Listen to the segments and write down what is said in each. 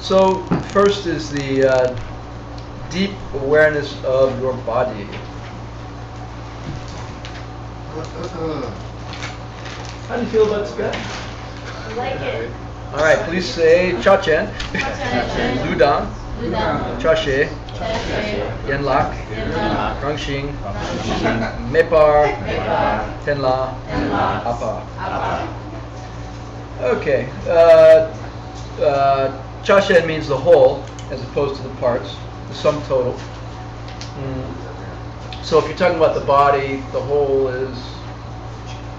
So first is the deep awareness of your body. How do you feel about this guy? I like it. All right, please say Cha-Chen, Ludan, Cha-She, Yenlak, Rangxing, Mepar, Tenla, Apa. Okay, Cha-Shen means the whole as opposed to the parts, the sum total. So if you're talking about the body, the whole is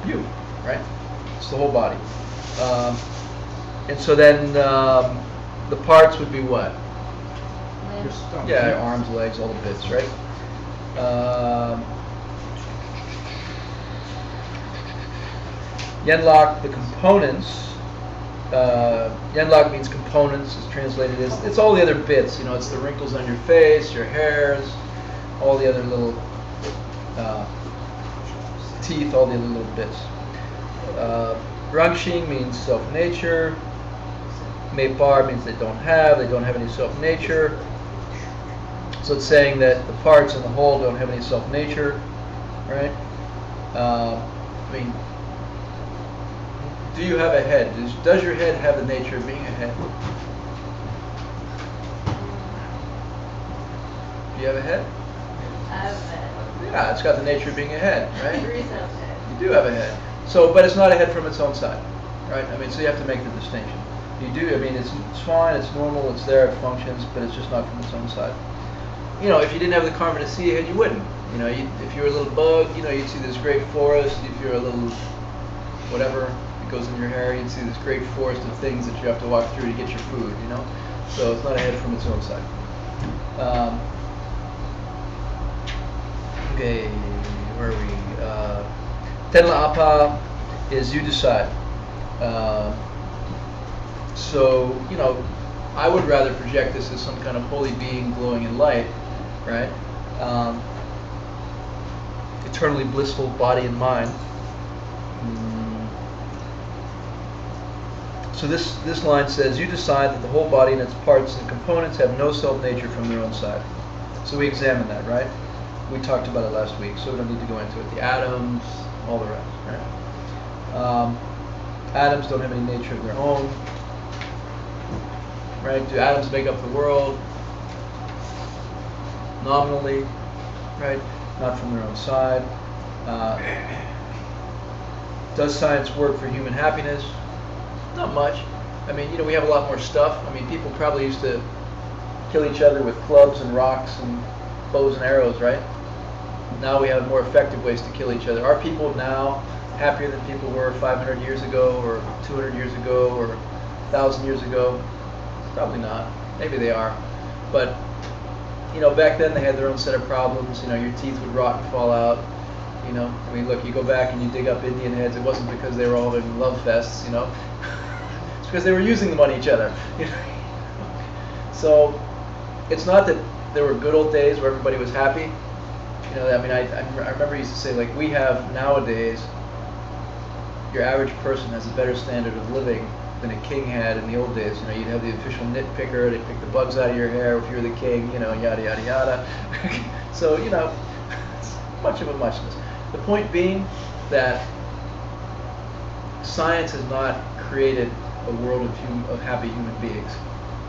you, right? It's the whole body. And so then the parts would be what? Yeah, arms, legs, all the bits, right? Yenlak, the components. Yenlak means components, is translated as, it's all the other bits, you know, it's the wrinkles on your face, your hairs, all the other little teeth, all the other little bits. Rangxing means self-nature. Mepar means they don't have any self-nature. So it's saying that the parts and the whole don't have any self-nature, right? I mean, do you have a head? Does your head have the nature of being a head? Do you have a head? I have a head. Yeah, it's got the nature of being a head, right? Teresa has a head. You do have a head. So, but it's not a head from its own side, right? I mean, so you have to make the distinction. You do, I mean, it's fine, it's normal, it's there, it functions, but it's just not from its own side. You know, if you didn't have the karma to see a head, you wouldn't. You know, if you were a little bug, you know, you'd see this great forest. If you're a little whatever that goes in your hair, you'd see this great forest of things that you have to walk through to get your food, you know? So it's not a head from its own side. Okay, where are we? Tenla Apa is you decide. So, you know, I would rather project this as some kind of holy being glowing in light, right? Eternally blissful body and mind. So this line says, you decide that the whole body and its parts and components have no self-nature from their own side. So we examined that, right? We talked about it last week, so we don't need to go into it. The atoms, all the rest, right? Atoms don't have any nature of their own, right? Do atoms make up the world? Nominally, right? Not from their own side. Does science work for human happiness? Not much. I mean, you know, we have a lot more stuff. I mean, people probably used to kill each other with clubs and rocks and bows and arrows, right? Now we have more effective ways to kill each other. Are people now happier than people were 500 years ago or 200 years ago or 1,000 years ago? Probably not. Maybe they are. But, you know, back then they had their own set of problems. You know, your teeth would rot and fall out. You know, I mean, look, you go back and you dig up Indian heads, it wasn't because they were all in love fests, you know. It's because they were using them on each other. You know? So, it's not that there were good old days where everybody was happy. You know, I mean, I remember he used to say, like, we have nowadays, your average person has a better standard of living than a king had in the old days. You know, you'd have the official nitpicker, they'd pick the bugs out of your hair if you're the king, you know, yada, yada, yada. So, you know, it's much of a muchness. The point being that science has not created a world of happy human beings.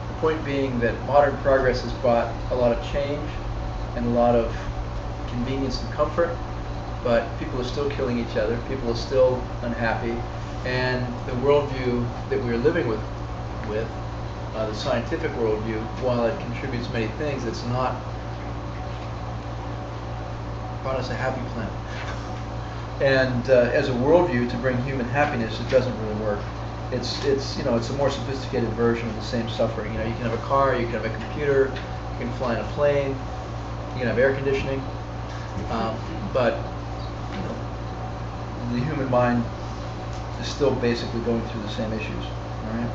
The point being that modern progress has brought a lot of change and a lot of convenience and comfort, but people are still killing each other, people are still unhappy, and the worldview that we're living with the scientific worldview, while it contributes many things, it's not brought us a happy planet. And as a worldview to bring human happiness, it doesn't really work. It's you know, it's a more sophisticated version of the same suffering. You know, you can have a car, you can have a computer, you can fly in a plane, you can have air conditioning, but you know, the human mind is still basically going through the same issues. All right.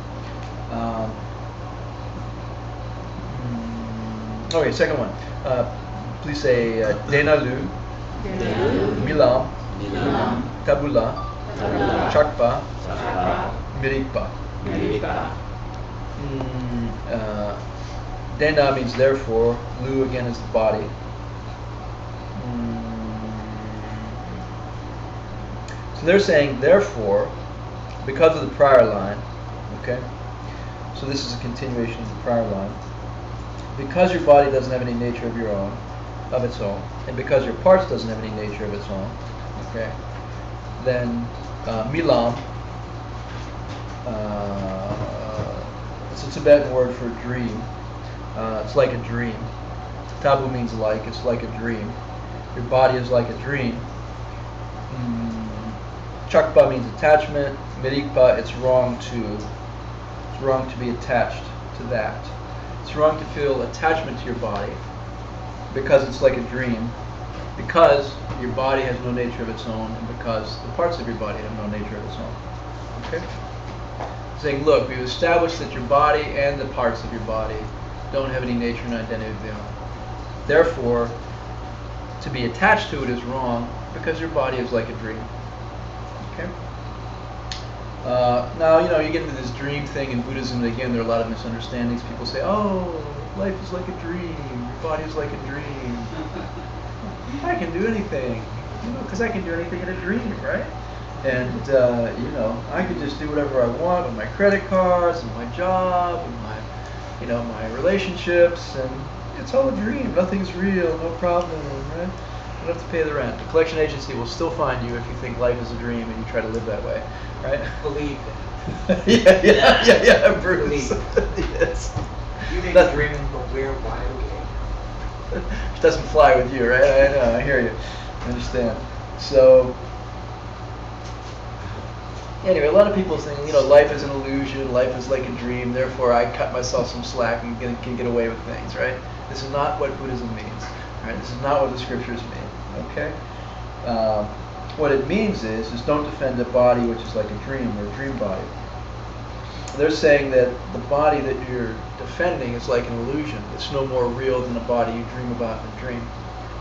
Okay, second one. Please say Denalu, Milam, Tabula, Chakpa, Mirikpa. Dena means therefore. Lu again is the body. So they're saying therefore, because of the prior line, okay? So this is a continuation of the prior line. Because your body doesn't have any nature of its own, and because your parts doesn't have any nature of its own, okay? Then milam, it's a Tibetan word for dream. It's like a dream. Tabu means like, it's like a dream. Your body is like a dream. Chakpa means attachment. Mirikpa, it's wrong to be attached to that. It's wrong to feel attachment to your body because it's like a dream, because your body has no nature of its own, and because the parts of your body have no nature of its own. Okay? Saying, look, we've established that your body and the parts of your body don't have any nature and identity of their own. Therefore, to be attached to it is wrong because your body is like a dream. Okay? Now, you get into this dream thing in Buddhism, and again, there are a lot of misunderstandings. People say, oh, life is like a dream, your body is like a dream. I can do anything, because I can do anything in a dream, right? And, I can just do whatever I want with my credit cards and my job and my relationships, and it's all a dream. Nothing's real, no problem, right? You don't have to pay the rent. The collection agency will still find you if you think life is a dream and you try to live that way, right? Believe it. yeah, Bruce. Yes. You may be dreaming, but we're wide awake. It doesn't fly with you, right? I know, I hear you. I understand. So, anyway, a lot of people think, life is an illusion, life is like a dream, therefore I cut myself some slack and can get away with things, right? This is not what Buddhism means, right? This is not what the scriptures mean, okay? What it means is don't defend a body which is like a dream or a dream body. They're saying that the body that you're defending is like an illusion. It's no more real than the body you dream about in a dream.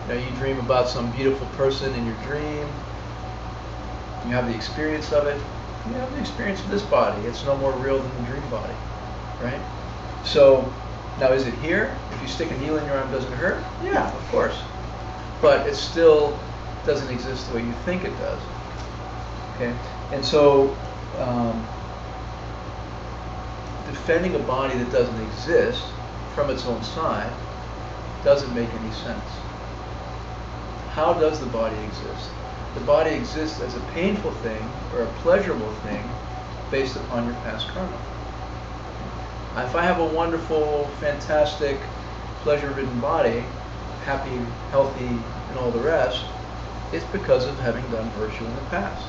You dream about some beautiful person in your dream. You have the experience of it. You have the experience of this body. It's no more real than the dream body, right? So, now is it here? If you stick a needle in your arm, does it hurt? Yeah, of course. But it still doesn't exist the way you think it does. Okay? And so, defending a body that doesn't exist from its own side doesn't make any sense. How does the body exist? The body exists as a painful thing or a pleasurable thing based upon your past karma. If I have a wonderful, fantastic, pleasure-ridden body, happy, healthy, and all the rest, it's because of having done virtue in the past.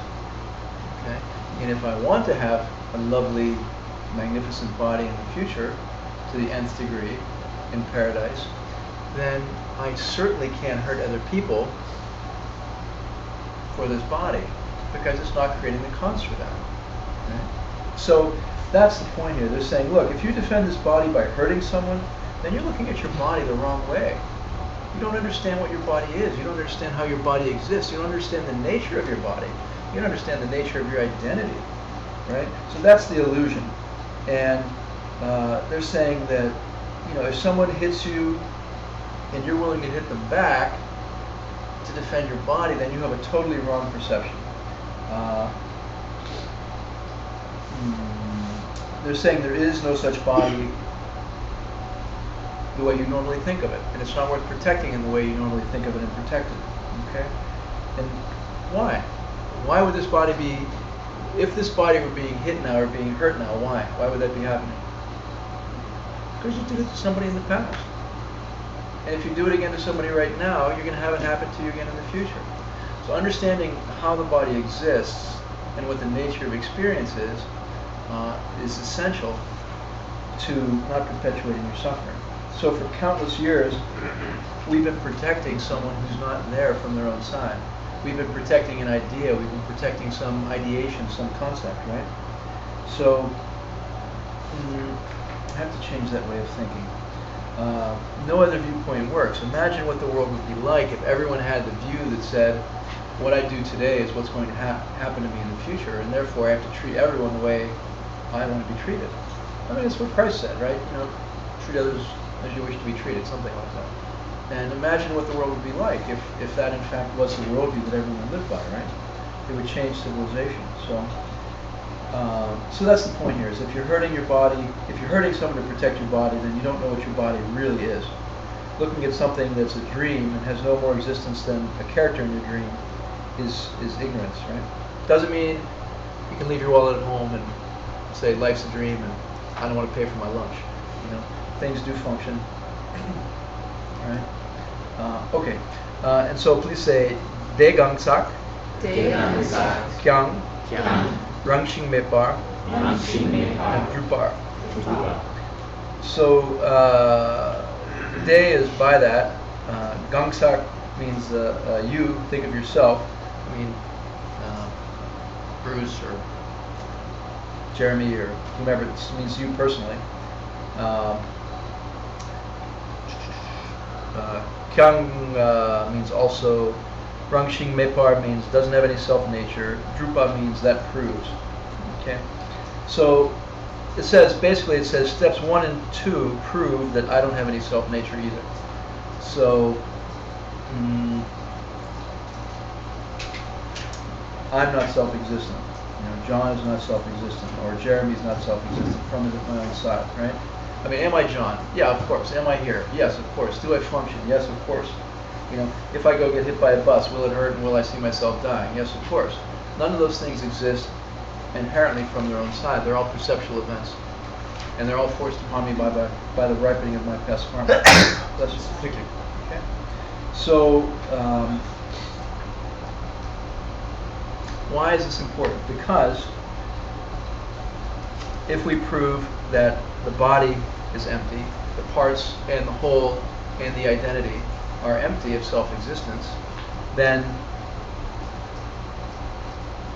Okay? And if I want to have a lovely, magnificent body in the future to the nth degree in paradise, then I certainly can't hurt other people for this body because it's not creating the cause for that. Okay? So that's the point here. They're saying, look, if you defend this body by hurting someone, then you're looking at your body the wrong way. You don't understand what your body is. You don't understand how your body exists. You don't understand the nature of your body. You don't understand the nature of your identity, right? So that's the illusion. And they're saying that, if someone hits you and you're willing to hit them back to defend your body, then you have a totally wrong perception. They're saying there is no such body the way you normally think of it, and it's not worth protecting in the way you normally think of it and protect it. Okay? And why? Why would this body be? If this body were being hit now or being hurt now, why? Why would that be happening? Because you did it to somebody in the past. And if you do it again to somebody right now, you're going to have it happen to you again in the future. So understanding how the body exists and what the nature of experience is essential to not perpetuating your suffering. So for countless years, we've been protecting someone who's not there from their own side. We've been protecting an idea, we've been protecting some ideation, some concept, right? So, I have to change that way of thinking. No other viewpoint works. Imagine what the world would be like if everyone had the view that said, what I do today is what's going to happen to me in the future, and therefore I have to treat everyone the way I want to be treated. I mean, it's what Christ said, right? You know, treat others as you wish to be treated, something like that. And imagine what the world would be like if that in fact was the worldview that everyone lived by, right? It would change civilization. So that's the point here, is if you're hurting your body, if you're hurting someone to protect your body, then you don't know what your body really is. Looking at something that's a dream and has no more existence than a character in your dream is ignorance, right? Doesn't mean you can leave your wallet at home and say life's a dream and I don't want to pay for my lunch. You know, things do function. Right? Okay. And so please say Degangsak, Kyang, Rangshing Mepar, and Drupar. So De is by that. Gangsak means you, think of yourself. I mean, Bruce or Jeremy or whomever, it means you personally. Kyang means also. Rangshing Mepar means doesn't have any self-nature. Drupa means that proves. Okay? So it says, basically it says steps 1 and 2 prove that I don't have any self-nature either. So I'm not self-existent. You know, John is not self-existent, or Jeremy is not self-existent from my own side, right? I mean, am I John? Yeah, of course. Am I here? Yes, of course. Do I function? Yes, of course. You know, if I go get hit by a bus, will it hurt and will I see myself dying? Yes, of course. None of those things exist inherently from their own side. They're all perceptual events. And they're all forced upon me by the ripening of my past karma. That's just picking. Okay? So, why is this important? Because if we prove that the body is empty, the parts and the whole and the identity are empty of self-existence, then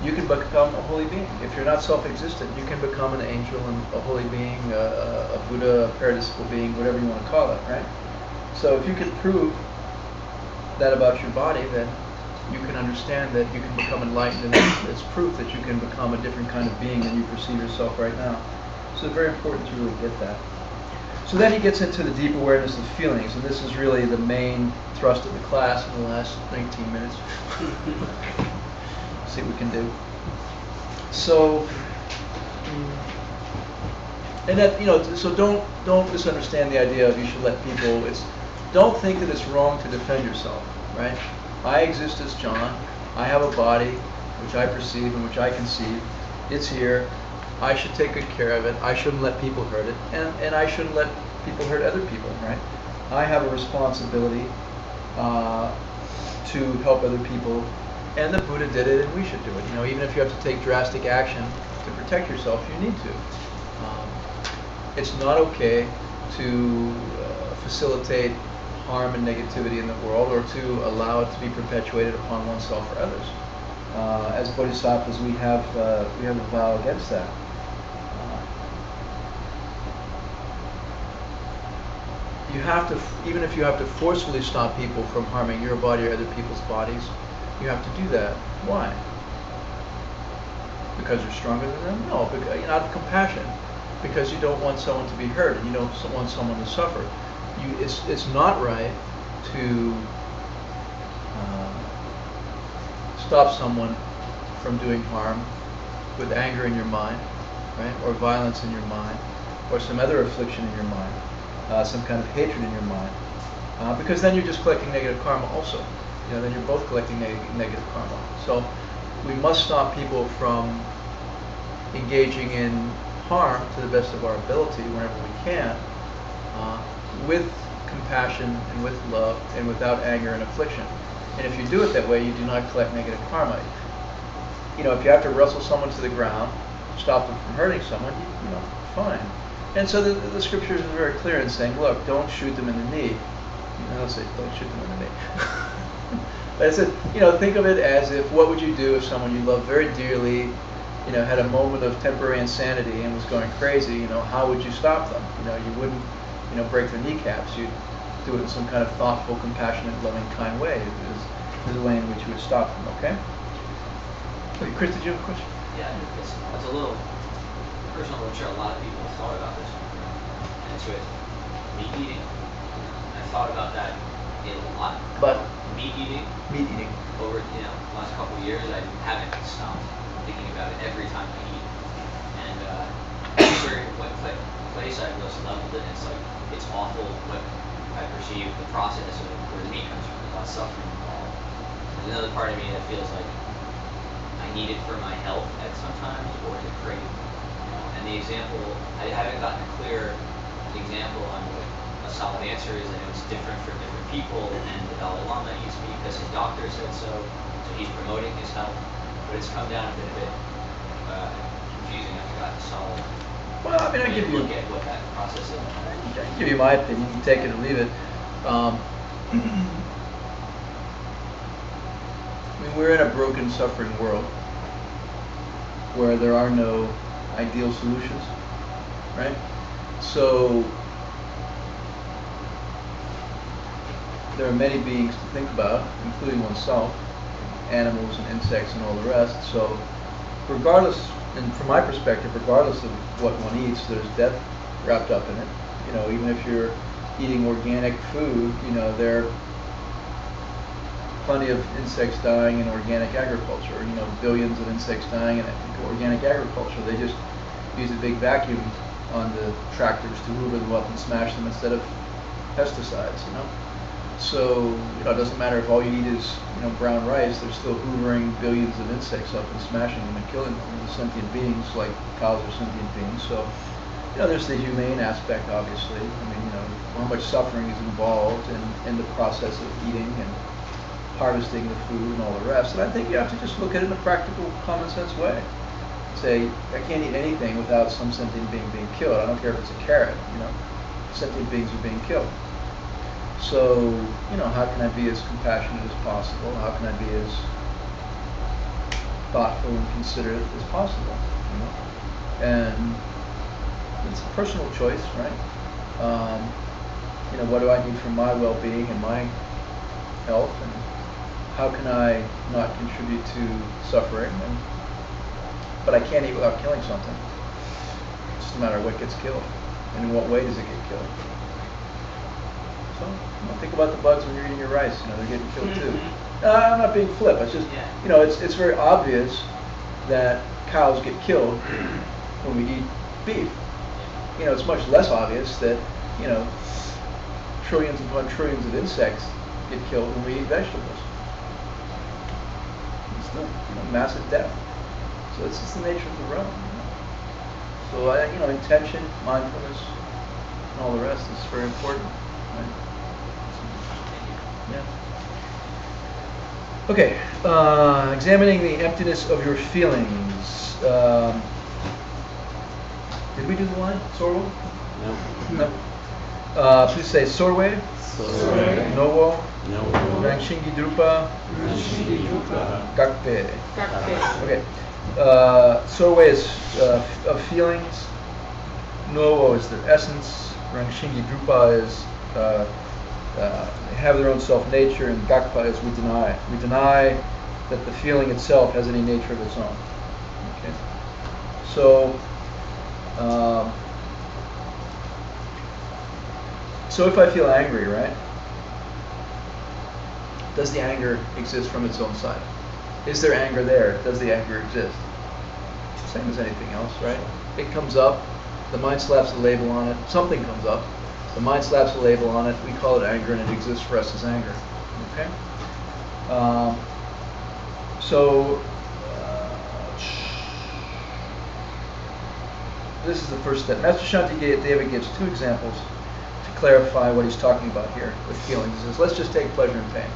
you can become a holy being. If you're not self-existent, you can become an angel and a holy being, a Buddha, a paradisical being, whatever you want to call it, right? So if you can prove that about your body, then you can understand that you can become enlightened, and it's proof that you can become a different kind of being than you perceive yourself right now. So it's very important to really get that. So then he gets into the deep awareness of feelings, and this is really the main thrust of the class in the last 19 minutes. See what we can do. So, and that, you know, so don't misunderstand the idea of you should let people. Don't think that it's wrong to defend yourself, right? I exist as John. I have a body which I perceive and which I conceive. It's here. I should take good care of it. I shouldn't let people hurt it, and I shouldn't let people hurt other people, right? I have a responsibility to help other people, and the Buddha did it, and we should do it. You know, even if you have to take drastic action to protect yourself, you need to. It's not okay to facilitate harm and negativity in the world, or to allow it to be perpetuated upon oneself or others. As Bodhisattvas, we have a vow against that. You have to, even if you have to forcefully stop people from harming your body or other people's bodies, you have to do that. Why? Because you're stronger than them? No, because, out of compassion. Because you don't want someone to be hurt, and you don't want someone to suffer. It's not right to stop someone from doing harm with anger in your mind, right, or violence in your mind, or some other affliction in your mind. Some kind of hatred in your mind, because then you're just collecting negative karma also. You know, then you're both collecting negative karma. So we must stop people from engaging in harm to the best of our ability whenever we can, with compassion and with love and without anger and affliction. And if you do it that way, you do not collect negative karma. You know, if you have to wrestle someone to the ground, stop them from hurting someone, you know, fine. And so the scriptures are very clear in saying, look, don't shoot them in the knee. You know, say, don't shoot them in the knee. But it says, you know, think of it as if, what would you do if someone you love very dearly, you know, had a moment of temporary insanity and was going crazy? You know, how would you stop them? You know, you wouldn't, you know, break their kneecaps. You'd do it in some kind of thoughtful, compassionate, loving, kind way. Is the way in which you would stop them. Okay. Chris, did you have a question? Yeah, it's a little personal, I'm sure a lot of people have thought about this, and it's with meat eating. I thought about that a lot. But Meat eating meat eating. over last couple of years, I haven't stopped thinking about it every time I eat. And what place I've just leveled it, it's like it's awful what I perceive the process of where the meat comes from, a lot of suffering involved. There's another part of me that feels like I need it for my health at sometimes, or to crave. And the example, I haven't gotten a clear example on what a solid answer is. I know it's different for different people, and the Dalai Lama used to be because his doctor said so he's promoting his health. But it's come down a bit confusing. I forgot the solid. Well, I mean, I give you. Look at what that process is. I can give you my opinion. You can take it or leave it. I mean, we're in a broken, suffering world where there are no ideal solutions, right? So there are many beings to think about, including oneself, animals and insects and all the rest. So regardless, and from my perspective, regardless of what one eats, there's death wrapped up in it. Even if you're eating organic food, there are plenty of insects dying in organic agriculture. Billions of insects dying in organic agriculture. They just use a big vacuum on the tractors to hoover them up and smash them instead of pesticides. So it doesn't matter if all you eat is brown rice. They're still hoovering billions of insects up and smashing them and killing them. They're sentient beings, like cows are sentient beings. So there's the humane aspect, obviously. I mean, how much suffering is involved in the process of eating and harvesting the food and all the rest. And I think you have to just look at it in a practical, common sense way. Say, I can't eat anything without some sentient being being killed. I don't care if it's a carrot. Sentient beings are being killed. So, how can I be as compassionate as possible? How can I be as thoughtful and considerate as possible? And it's a personal choice, right? What do I need for my well-being and my health, and how can I not contribute to suffering? But I can't eat without killing something. It's just a matter of what gets killed, and in what way does it get killed. So, think about the bugs when you're eating your rice. They're getting killed too. I'm not being flip. It's just, it's very obvious that cows get killed when we eat beef. It's much less obvious that, trillions upon trillions of insects get killed when we eat vegetables. It's still, massive death. So it's just the nature of the realm. So, intention, mindfulness, and all the rest is very important. Right? Yeah. Okay. Examining the emptiness of your feelings. Did we do the line? Sorwo? No. Please say Sorwe. Sorwe. Nowo. Nowo. Rangshingi Drupa. Rangshingi Drupa. Gakpe. Gakpe. Okay. Sorwe is of feelings. Nowo is their essence. Rangshingi Drupa is have their own self-nature, and Gakpa is we deny. We deny that the feeling itself has any nature of its own. Okay. So if I feel angry, right? Does the anger exist from its own side? Is there anger there? Does the anger exist? Same as anything else, right? It comes up, the mind slaps a label on it, something comes up, the mind slaps a label on it, we call it anger, and it exists for us as anger. Okay? This is the first step. Master Shantideva gives two examples to clarify what he's talking about here with feelings. He says, let's just take pleasure and pain.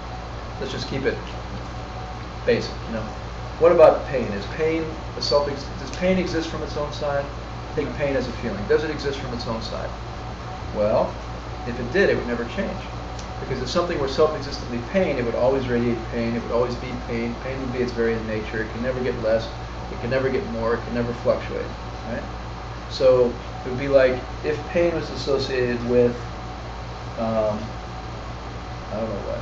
Let's just keep it basic, What about pain? Does pain exist from its own side? Take pain as a feeling. Does it exist from its own side? Well, if it did, it would never change. Because if something were self-existently pain, it would always radiate pain. It would always be pain. Pain would be its very nature. It can never get less. It can never get more. It can never fluctuate. Right? So it would be like if pain was associated with, I don't know what.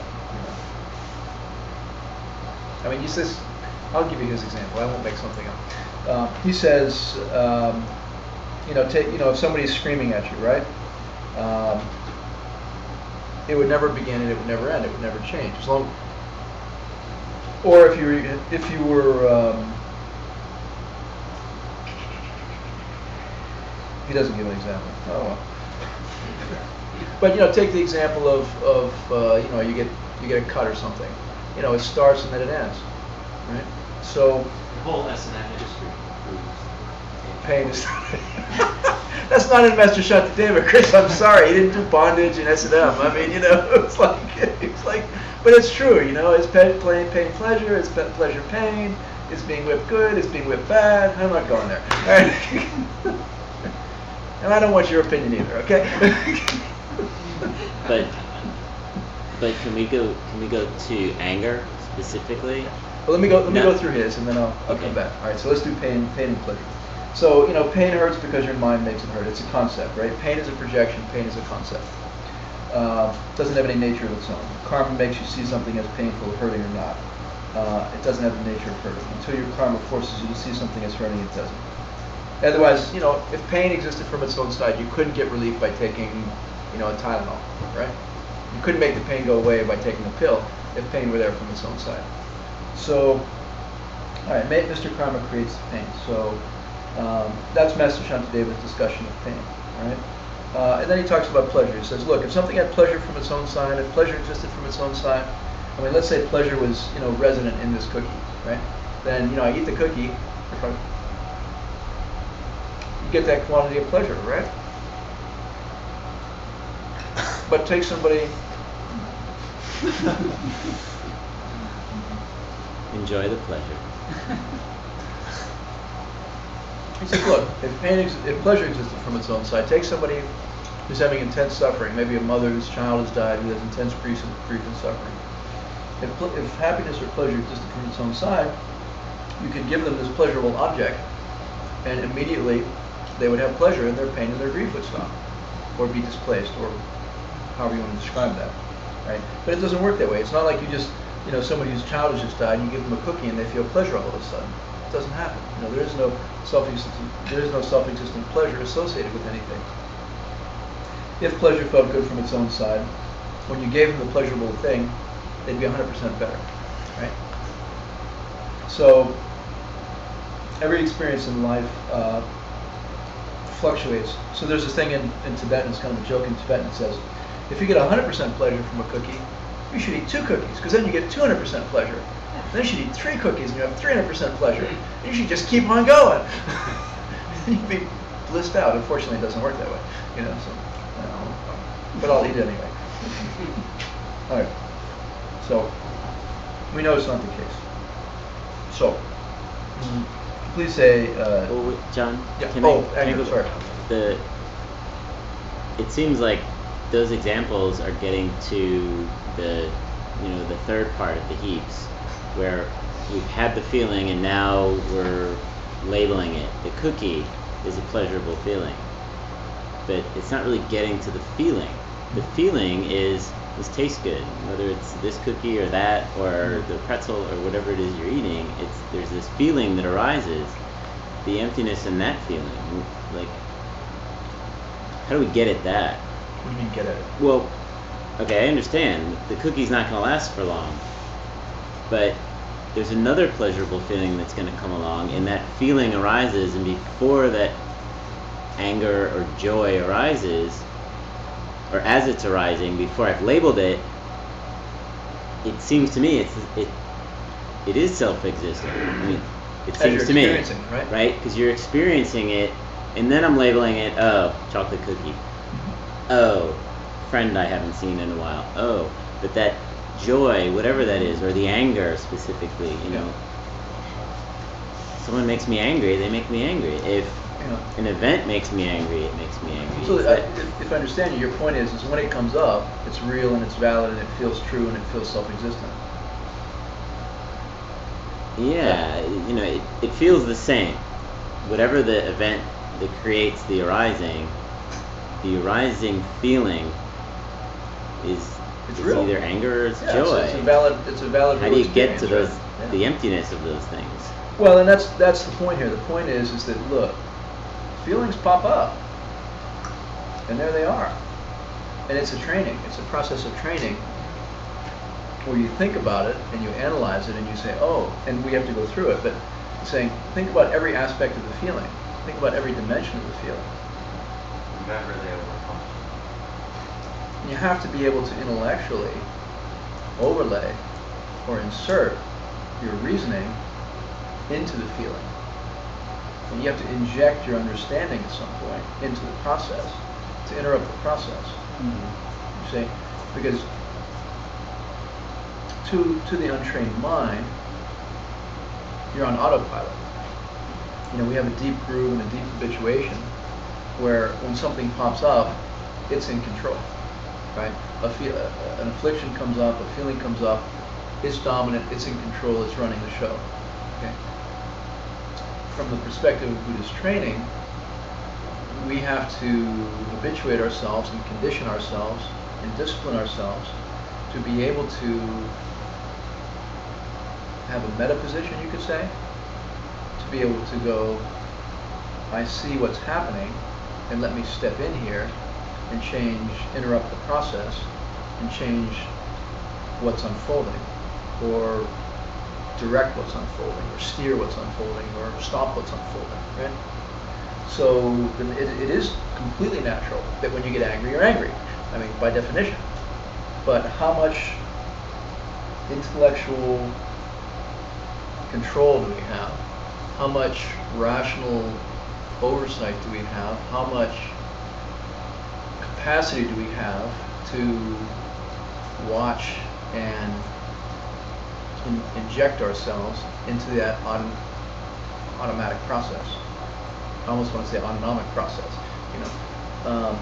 I mean, he says, I'll give you his example. I won't make something up. He says, if somebody's screaming at you, right? It would never begin and it would never end. It would never change. As long, or if you were, he doesn't give an example. Oh well. But take the example of you get a cut or something. It starts and then it ends, right? So The whole S&M industry pain is. That's not in Master Shantideva, Chris. I'm sorry, he didn't do bondage and S&M. I mean, it's like, but it's true. It's pain, pleasure. It's pleasure, pain. It's being whipped good. It's being whipped bad. I'm not going there. All right? And I don't want your opinion either. Okay. But can we go to anger specifically? Well, let me go No. through his, and then I'll Okay. come back. All right. So let's do pain and pleasure. So pain hurts because your mind makes it hurt. It's a concept, right? Pain is a projection. Pain is a concept. Doesn't have any nature of its own. Karma makes you see something as painful, hurting or not. It doesn't have the nature of hurting. Until your karma forces you to see something as hurting, it doesn't. Otherwise, if pain existed from its own side, you couldn't get relief by taking, a Tylenol, right? You couldn't make the pain go away by taking a pill if pain were there from its own side. So, all right, Mr. Karma creates the pain. So that's Master Shantideva's discussion of pain, all right? And then he talks about pleasure. He says, look, if something had pleasure from its own side, if pleasure existed from its own side, let's say pleasure was, resident in this cookie, right? Then, I eat the cookie, you get that quantity of pleasure, right? But take somebody. Enjoy the pleasure. He says, look, if pleasure existed from its own side, take somebody who's having intense suffering, maybe a mother whose child has died who has intense grief and suffering. If happiness or pleasure existed from its own side, you could give them this pleasurable object, and immediately they would have pleasure, and their pain and their grief would stop, or be displaced, or however you want to describe that, right? But it doesn't work that way. It's not like you just, somebody whose child has just died, and you give them a cookie and they feel pleasure all of a sudden. It doesn't happen. There is no self-existent pleasure associated with anything. If pleasure felt good from its own side, when you gave them the pleasurable thing, they'd be 100% better, right? So every experience in life fluctuates. So there's this thing in Tibetan, it's kind of a joke in Tibetan, it says, if you get 100% pleasure from a cookie, you should eat 2 cookies, because then you get 200% pleasure. Then you should eat 3 cookies and you have 300% pleasure. And you should just keep on going. You'd be blissed out. Unfortunately, it doesn't work that way, but I'll eat it anyway. All right. So we know it's not the case. So please say. Well, John, Yeah. can Oh, I anger, go- sorry. It seems like those examples are getting to the third part of the heaps, where we've had the feeling and now we're labeling it. The cookie is a pleasurable feeling, but it's not really getting to the feeling. The feeling is, this tastes good, whether it's this cookie or that or the pretzel or whatever it is you're eating. There's this feeling that arises, the emptiness in that feeling. Like, how do we get at that? What do you mean get at it? Well, okay, I understand. The cookie's not going to last for long. But there's another pleasurable feeling that's going to come along, and that feeling arises, and before that anger or joy arises, or as it's arising, before I've labeled it, it seems to me it is self-existent. I mean, it As seems you're to me, experiencing, right? right? Because you're experiencing it, and then I'm labeling it, oh, chocolate cookie. Oh, friend I haven't seen in a while. Oh, but that joy, whatever that is, or the anger specifically, someone makes me angry, they make me angry. If an event makes me angry, it makes me angry. So if I understand you, your point is when it comes up, it's real and it's valid and it feels true and it feels self-existent. Yeah, it feels the same. Whatever the event that creates the arising feeling is real. either anger or it's Yeah, joy. it's a valid. How real do you get to experience, those, right? the Yeah. emptiness of those things? Well, and that's the point here. The point is that look, feelings pop up, and there they are. And it's a training. It's a process of training where you think about it and you analyze it and you say, oh, and we have to go through it, but saying, think about every aspect of the feeling. Think about every dimension of the feeling. Remember they overcome. You have to be able to intellectually overlay or insert your reasoning into the feeling. And you have to inject your understanding at some point into the process to interrupt the process. You see? Because to the untrained mind, you're on autopilot. You know, we have a deep groove and a deep habituation where when something pops up, it's in control, right? An affliction comes up, a feeling comes up, it's dominant, it's in control, it's running the show, okay? From the perspective of Buddhist training, we have to habituate ourselves and condition ourselves and discipline ourselves to be able to have a meta position, you could say, to be able to go, I see what's happening, and let me step in here and change, interrupt the process, and change what's unfolding, or direct what's unfolding, or steer what's unfolding, or stop what's unfolding, right? So it is completely natural that when you get angry, you're angry. I mean, by definition. But how much intellectual control do we have? How much rational oversight do we have? How much capacity do we have to watch and inject ourselves into that automatic process? I almost want to say autonomic process, you know.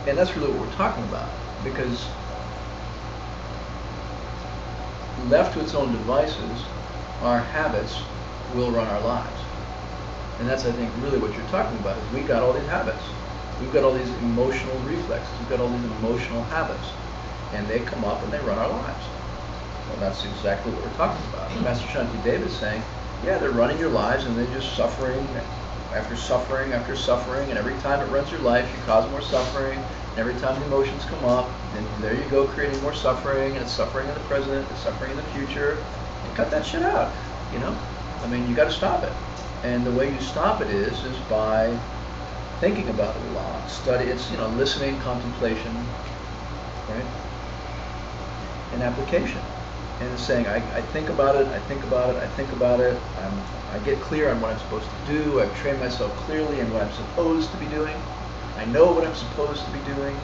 And that's really what we're talking about, because left to its own devices, our habits will run our lives. And that's, I think, really what you're talking about, is we've got all these habits. We've got all these emotional reflexes. We've got all these emotional habits. And they come up and they run our lives. Well, that's exactly what we're talking about. And Master Shantideva is saying, yeah, they're running your lives and they're just suffering after suffering after suffering, and every time it runs your life, you cause more suffering, and every time the emotions come up, then there you go, creating more suffering, and it's suffering in the present, it's suffering in the future. And cut that shit out, you know? I mean, you gotta stop it. And the way you stop it is by thinking about it a lot. Study, it's, you know, listening, contemplation, right? And application. And it's saying, I think about it, I think about it, I think about it, I get clear on what I'm supposed to do, I've trained myself clearly in what I'm supposed to be doing, I know what I'm supposed to be doing,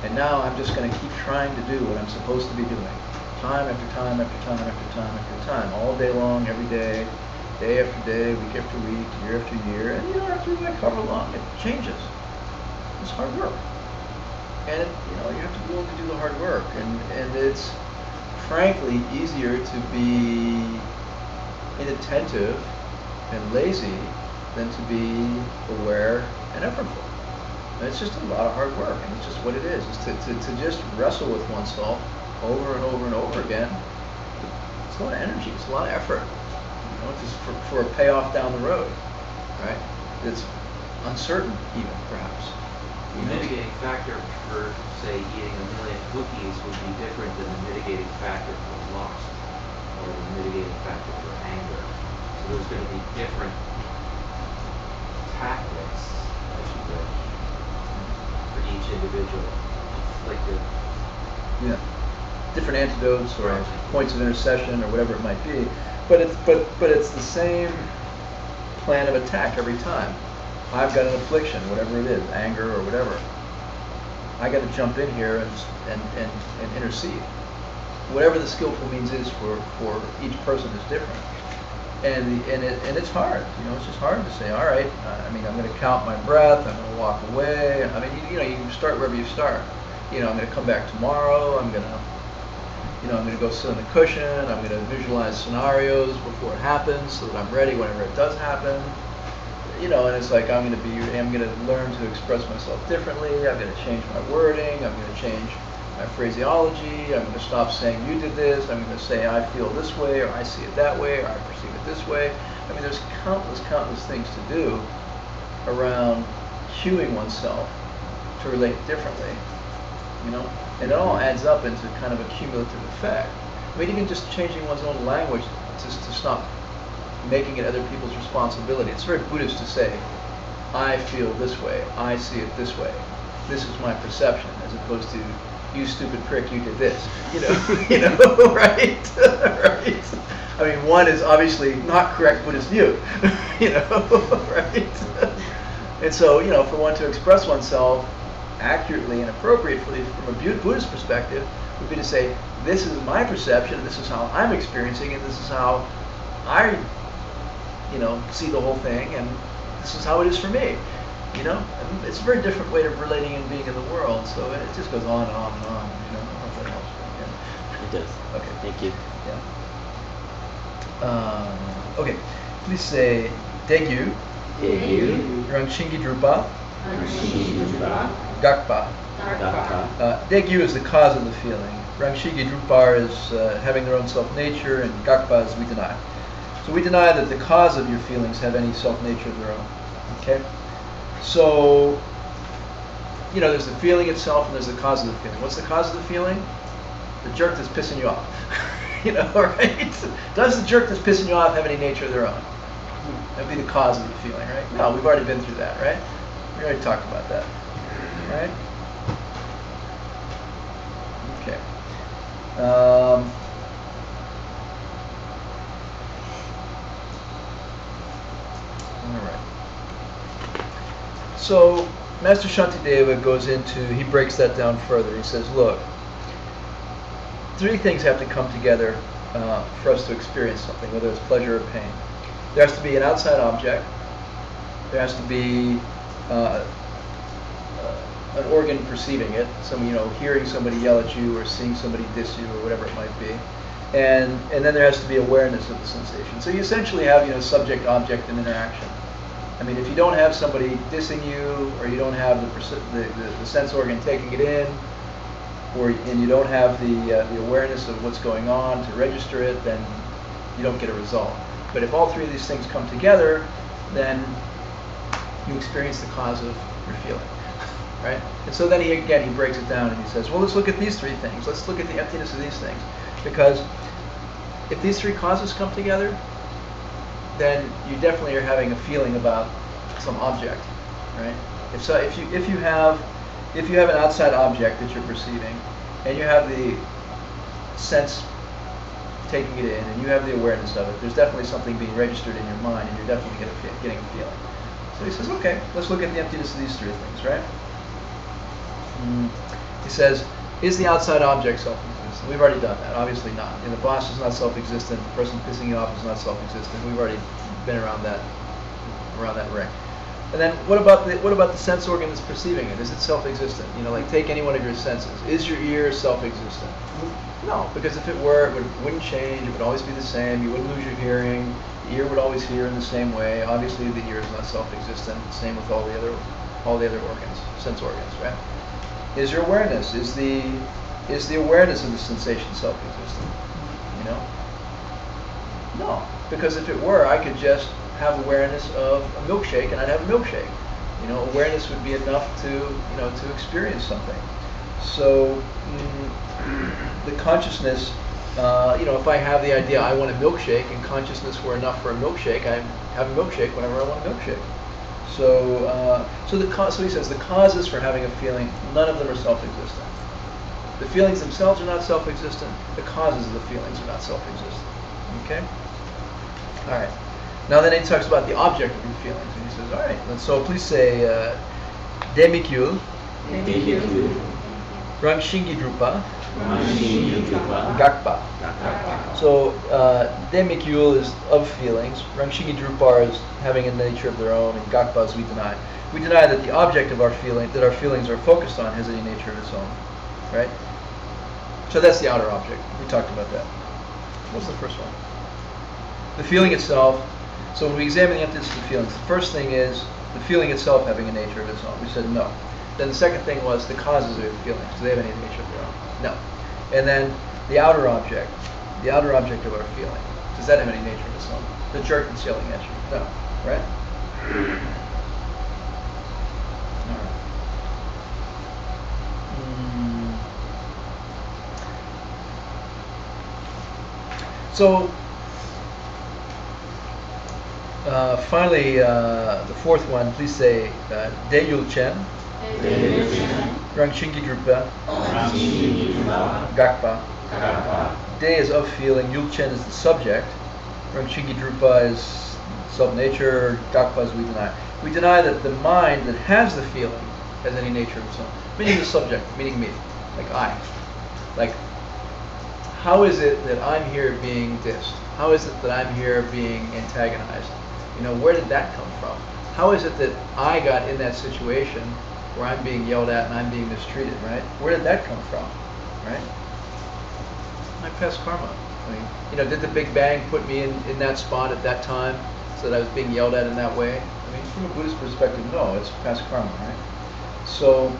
and now I'm just going to keep trying to do what I'm supposed to be doing. Time after time after time after time after time, all day long, every day, day after day, week after week, year after year, and you know, after like however long, it changes. It's hard work. And you know, you have to be willing to do the hard work, and it's frankly easier to be inattentive and lazy than to be aware and effortful. And it's just a lot of hard work, and it's just what it is. It's to just wrestle with oneself over and over and over again. It's a lot of energy, it's a lot of effort. You know, just for a payoff down the road, right? It's uncertain even, perhaps. The mitigating factor for, say, eating a million cookies would be different than the mitigating factor for lust, or the mitigating factor for anger. So there's going to be different tactics, as you wish, for each individual afflicted. Yeah, different antidotes or points of intercession or whatever it might be, but it's the same plan of attack every time. I've got an affliction, whatever it is, anger or whatever. I got to jump in here and intercede. Whatever the skillful means is for each person is different, and it's hard. You know, it's just hard to say. All right, I mean, I'm going to count my breath. I'm going to walk away. I mean, you know, you can start wherever you start. You know, I'm going to come back tomorrow. I'm going to go sit on the cushion. I'm going to visualize scenarios before it happens so that I'm ready whenever it does happen. You know, and it's like I'm going to learn to express myself differently. I'm going to change my wording. I'm going to change my phraseology. I'm going to stop saying you did this. I'm going to say I feel this way, or I see it that way, or I perceive it this way. I mean, there's countless things to do around cueing oneself to relate differently, you know, and it all adds up into kind of a cumulative effect. I mean, even just changing one's own language just to stop making it other people's responsibility. It's very Buddhist to say, I feel this way, I see it this way, this is my perception, as opposed to, you stupid prick, you did this, you know, right? Right? I mean, one is obviously not correct Buddhist view, you know, right? And so, you know, for one to express oneself accurately and appropriately from a Buddhist perspective would be to say, this is my perception, this is how I'm experiencing it, this is how I, you know, see the whole thing, and this is how it is for me, you know? And it's a very different way of relating and being in the world, so it just goes on and on and on, you know? I don't know if that helps. Yeah. It does. Okay. Thank you. Yeah. Okay. Please say Degyu, Degyu, Rangshingi Drupa, Shiva, Gakpa. Dakpa, Degyu is the cause of the feeling. Rangshigi Drupar is having their own self-nature, and Gakpa is we deny. So we deny that the cause of your feelings have any self-nature of their own. Okay? So, you know, there's the feeling itself and there's the cause of the feeling. What's the cause of the feeling? The jerk that's pissing you off. You know, right? Does the jerk that's pissing you off have any nature of their own? That'd be the cause of the feeling, right? No, we've already been through that, right? We already talked about that. Right? Okay. All right. So Master Shantideva goes into, he breaks that down further. He says, look, three things have to come together for us to experience something, whether it's pleasure or pain. There has to be an outside object. There has to be an organ perceiving it, you know, hearing somebody yell at you or seeing somebody diss you or whatever it might be. And then there has to be awareness of the sensation. So you essentially have, you know, subject, object, and interaction. I mean, if you don't have somebody dissing you, or you don't have the sense organ taking it in, and you don't have the awareness of what's going on to register it, then you don't get a result. But if all three of these things come together, then you experience the cause of your feeling, right? And so then he breaks it down and he says, well, let's look at these three things. Let's look at the emptiness of these things. Because if these three causes come together, then you definitely are having a feeling about some object, right? If you have an outside object that you're perceiving, and you have the sense taking it in, and you have the awareness of it, there's definitely something being registered in your mind, and you're definitely getting a feeling. So he says, okay, let's look at the emptiness of these three things, right? He says, is the outside object self-existent? We've already done that. Obviously not. And the boss is not self-existent. The person pissing you off is not self-existent. We've already been around that ring. And then what about the sense organ that's perceiving it? Is it self-existent? You know, like take any one of your senses. Is your ear self-existent? No, because if it were, it wouldn't change. It would always be the same. You wouldn't lose your hearing. The ear would always hear in the same way. Obviously, the ear is not self-existent. Same with all the other organs, sense organs, right? Is your awareness? Is the awareness of the sensation self-existent? You know? No, because if it were, I could just have awareness of a milkshake, and I'd have a milkshake. You know, awareness would be enough to experience something. So the consciousness, if I have the idea I want a milkshake, and consciousness were enough for a milkshake, I have a milkshake whenever I want a milkshake. So he says the causes for having a feeling, none of them are self-existent. The feelings themselves are not self-existent. The causes of the feelings are not self-existent. Okay? All right. Now then he talks about the object of your feelings, and he says, all right, so please say Demikul, Rangshingi Drupa, Gakpa. So Demikul is of feelings, Rangshingi Drupa is having a nature of their own, and Gakpa is we deny. We deny that the object of our feelings are focused on has any nature of its own. Right? So that's the outer object. We talked about that. What's the first one? The feeling itself. So when we examine the emptiness of the feelings, the first thing is the feeling itself having a nature of its own. We said no. Then the second thing was the causes of your feelings. Do they have any nature of their own? No. And then the outer object of our feeling. Does that have any nature of its own? The jerk that's yelling at you? No. Right? So, finally, the fourth one, please say De Yul Chen, Rang Shingi Drupa, Gakpa. De is of feeling, Yul Chen is the subject, Rang Shingi Drupa is self-nature, Gakpa is we deny. We deny that the mind that has the feeling has any nature of its own, meaning the subject, meaning me, like I. Like, how is it that I'm here being dissed? How is it that I'm here being antagonized? You know, where did that come from? How is it that I got in that situation where I'm being yelled at and I'm being mistreated, right? Where did that come from, right? My past karma. I mean, you know, did the Big Bang put me in that spot at that time so that I was being yelled at in that way? I mean, from a Buddhist perspective, no, it's past karma, right? So,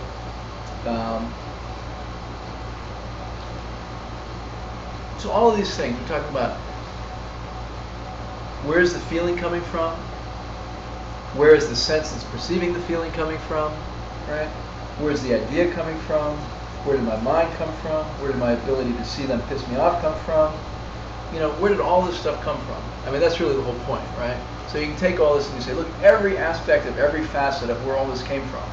so all of these things, we're talking about where is the feeling coming from? Where is the sense that's perceiving the feeling coming from? Right? Where is the idea coming from? Where did my mind come from? Where did my ability to see them piss me off come from? You know, where did all this stuff come from? I mean, that's really the whole point, right? So you can take all this and you say, look, every aspect of every facet of where all this came from.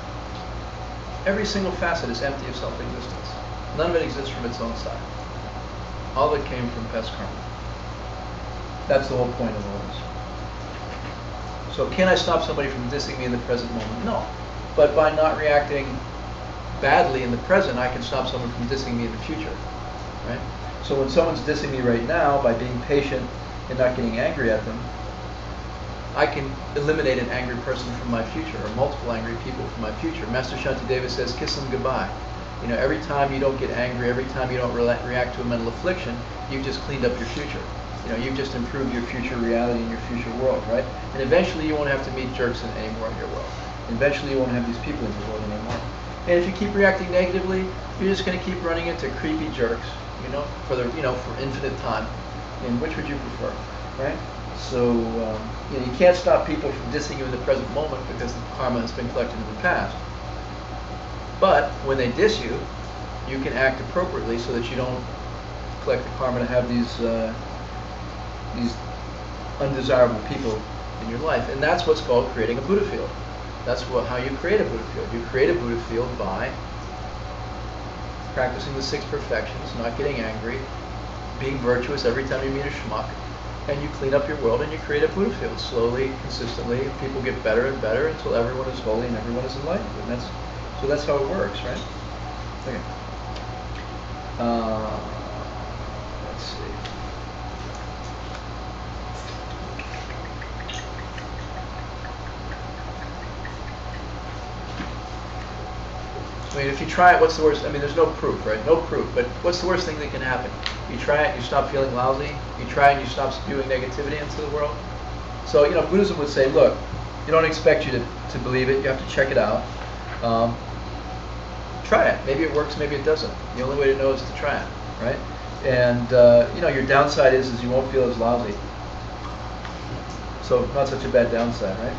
Every single facet is empty of self-existence. None of it exists from its own side. All of it came from past karma. That's the whole point of all this. So can I stop somebody from dissing me in the present moment? No. But by not reacting badly in the present, I can stop someone from dissing me in the future. Right? So when someone's dissing me right now, by being patient and not getting angry at them, I can eliminate an angry person from my future, or multiple angry people from my future. Master Shantideva says, kiss them goodbye. You know, every time you don't get angry, every time you don't react to a mental affliction, you've just cleaned up your future. You know, you've just improved your future reality and your future world, right? And eventually you won't have to meet jerks anymore in your world. Eventually you won't have these people in your world anymore. And if you keep reacting negatively, you're just going to keep running into creepy jerks, you know, for infinite time. And which would you prefer, right? So, you know, you can't stop people from dissing you in the present moment because the karma has been collected in the past. But when they diss you, you can act appropriately so that you don't collect the karma to have these undesirable people in your life. And that's what's called creating a Buddha field. That's how you create a Buddha field. You create a Buddha field by practicing the 6 perfections, not getting angry, being virtuous every time you meet a schmuck, and you clean up your world and you create a Buddha field slowly, consistently. People get better and better until everyone is holy and everyone is enlightened. And that's how it works, right? Okay. Let's see. I mean, if you try it, what's the worst? I mean, there's no proof, right? No proof. But what's the worst thing that can happen? You try it, you stop feeling lousy. You try it, and you stop spewing negativity into the world. So, you know, Buddhism would say, look, you don't expect you to believe it. You have to check it out. Try it. Maybe it works, maybe it doesn't. The only way to know is to try it, right? And, you know, your downside is you won't feel as lousy. So, not such a bad downside, right?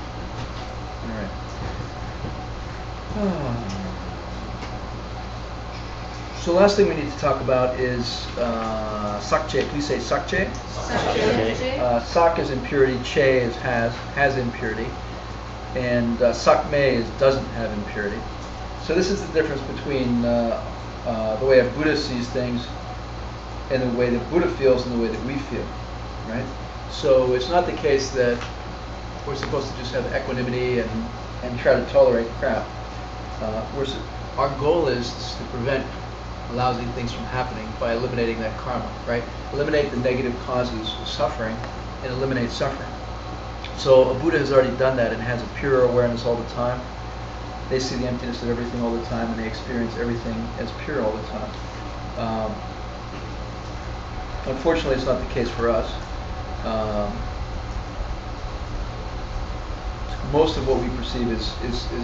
All right. So the last thing we need to talk about is sakche. Please say sakche. Sak is impurity, che is has impurity, and sakme is doesn't have impurity. So this is the difference between the way a Buddhist sees things and the way that Buddha feels and the way that we feel, right? So it's not the case that we're supposed to just have equanimity and try to tolerate crap. Our goal is to prevent lousy things from happening by eliminating that karma, right? Eliminate the negative causes of suffering and eliminate suffering. So a Buddha has already done that and has a pure awareness all the time. They see the emptiness of everything all the time and they experience everything as pure all the time. Unfortunately, it's not the case for us. Most of what we perceive is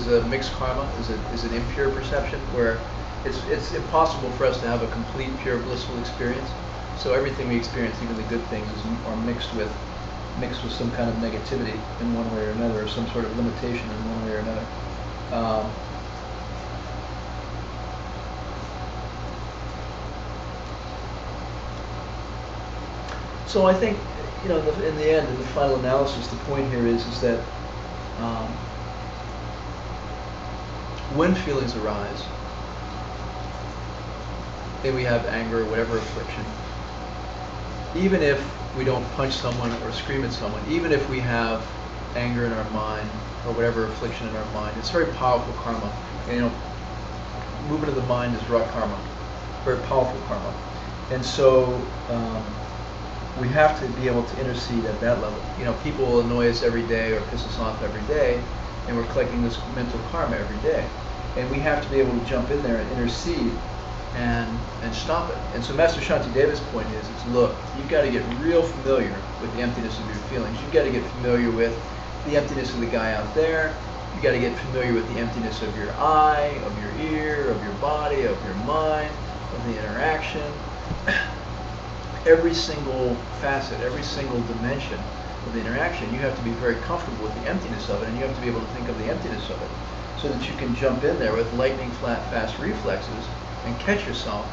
a mixed karma, is an impure perception where it's impossible for us to have a complete, pure, blissful experience. So everything we experience, even the good things, are mixed with some kind of negativity in one way or another, or some sort of limitation in one way or another. So I think, in the end, in the final analysis, the point here is that when feelings arise, say we have anger or whatever affliction, even if we don't punch someone or scream at someone, even if we have anger in our mind or whatever affliction in our mind, it's very powerful karma. And, movement of the mind is raw karma, very powerful karma. And so we have to be able to intercede at that level. People will annoy us every day or piss us off every day, and we're collecting this mental karma every day. And we have to be able to jump in there and intercede and stop it. And so Master Shantideva's point is look, you've got to get real familiar with the emptiness of your feelings. You've got to get familiar with the emptiness of the guy out there. You've got to get familiar with the emptiness of your eye, of your ear, of your body, of your mind, of the interaction. Every single facet, every single dimension of the interaction, you have to be very comfortable with the emptiness of it, and you have to be able to think of the emptiness of it so that you can jump in there with lightning fast reflexes and catch yourself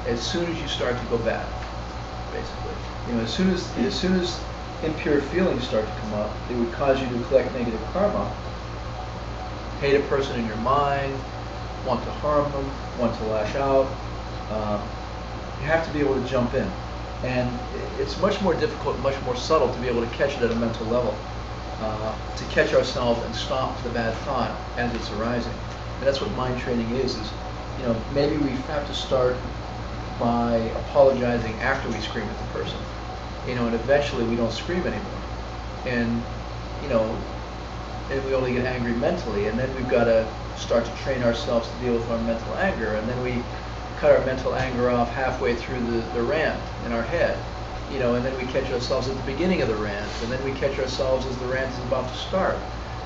as soon as you start to go bad, basically. As soon as impure feelings start to come up, they would cause you to collect negative karma, hate a person in your mind, want to harm them, want to lash out. You have to be able to jump in. And it's much more difficult, much more subtle to be able to catch it at a mental level, to catch ourselves and stop the bad thought as it's arising. And that's what mind training is maybe we have to start by apologizing after we scream at the person, and eventually we don't scream anymore. And, and we only get angry mentally, and then we've got to start to train ourselves to deal with our mental anger, and then we cut our mental anger off halfway through the rant in our head, and then we catch ourselves at the beginning of the rant, and then we catch ourselves as the rant is about to start,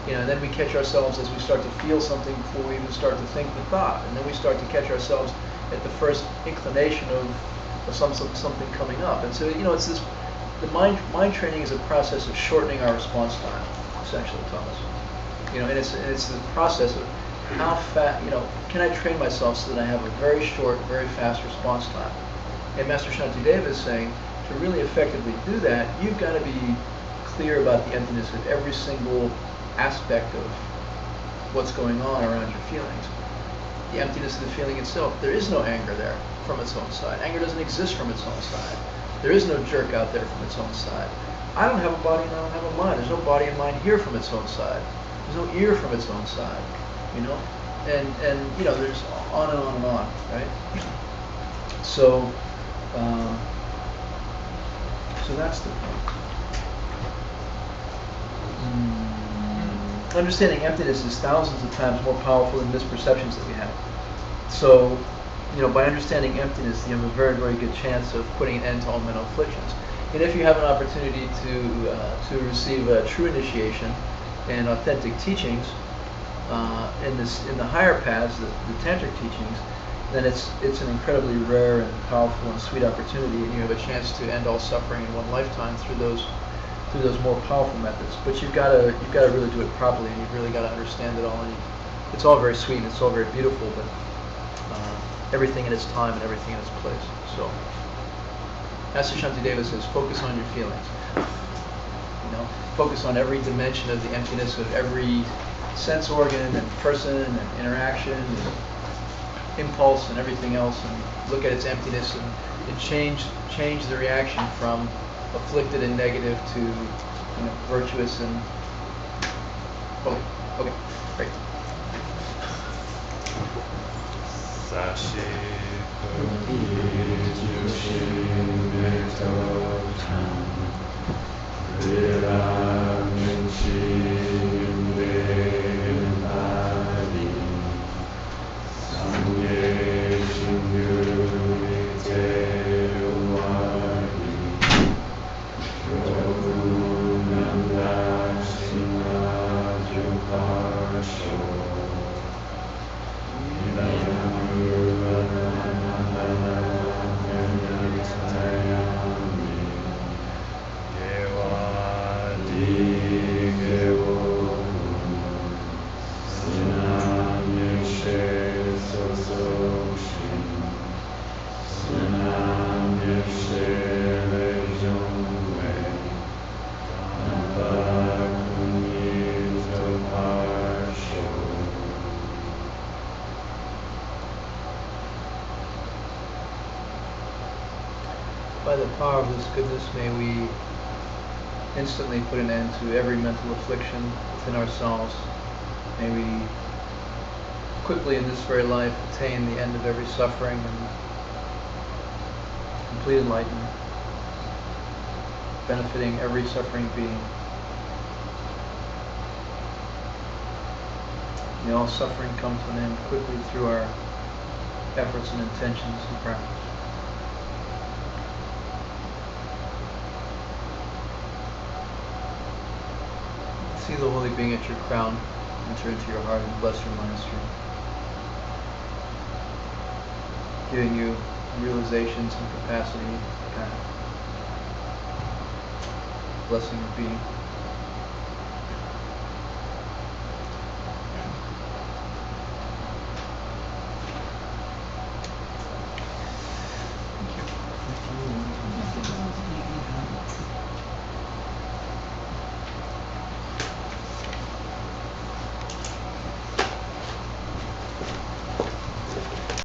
and then we catch ourselves as we start to feel something before we even start to think the thought, and then we start to catch ourselves at the first inclination of something coming up. And so, it's this, the mind training is a process of shortening our response time, essentially, Thomas. And it's the process of how fast, can I train myself so that I have a very short, very fast response time? And Master Shantideva is saying, to really effectively do that, you've got to be clear about the emptiness of every single aspect of what's going on around your feelings. The emptiness of the feeling itself. There is no anger there from its own side. Anger doesn't exist from its own side. There is no jerk out there from its own side. I don't have a body and I don't have a mind. There's no body and mind here from its own side. There's no ear from its own side. And there's on and on and on, right? So that's the point. Understanding emptiness is thousands of times more powerful than misperceptions that we have. So, by understanding emptiness, you have a very, very good chance of putting an end to all mental afflictions. And if you have an opportunity to receive a true initiation and authentic teachings in the higher paths, the tantric teachings, then it's an incredibly rare and powerful and sweet opportunity, and you have a chance to end all suffering in one lifetime through those more powerful methods. But you've got to really do it properly, and you've really got to understand it all. And it's all very sweet and it's all very beautiful, but everything in its time and everything in its place. So, Master Shantideva says, focus on your feelings. Focus on every dimension of the emptiness of every sense organ and person and interaction and impulse and everything else, and look at its emptiness and change the reaction from afflicted and negative to virtuous and okay, great. Ike By the power of this goodness, may we instantly put an end to every mental affliction within ourselves. May we quickly in this very life attain the end of every suffering and complete enlightenment, benefiting every suffering being. May all suffering come to an end quickly through our efforts and intentions and practice. See the holy being at your crown enter into your heart and bless your monastery, giving you realizations and capacity, blessing your being.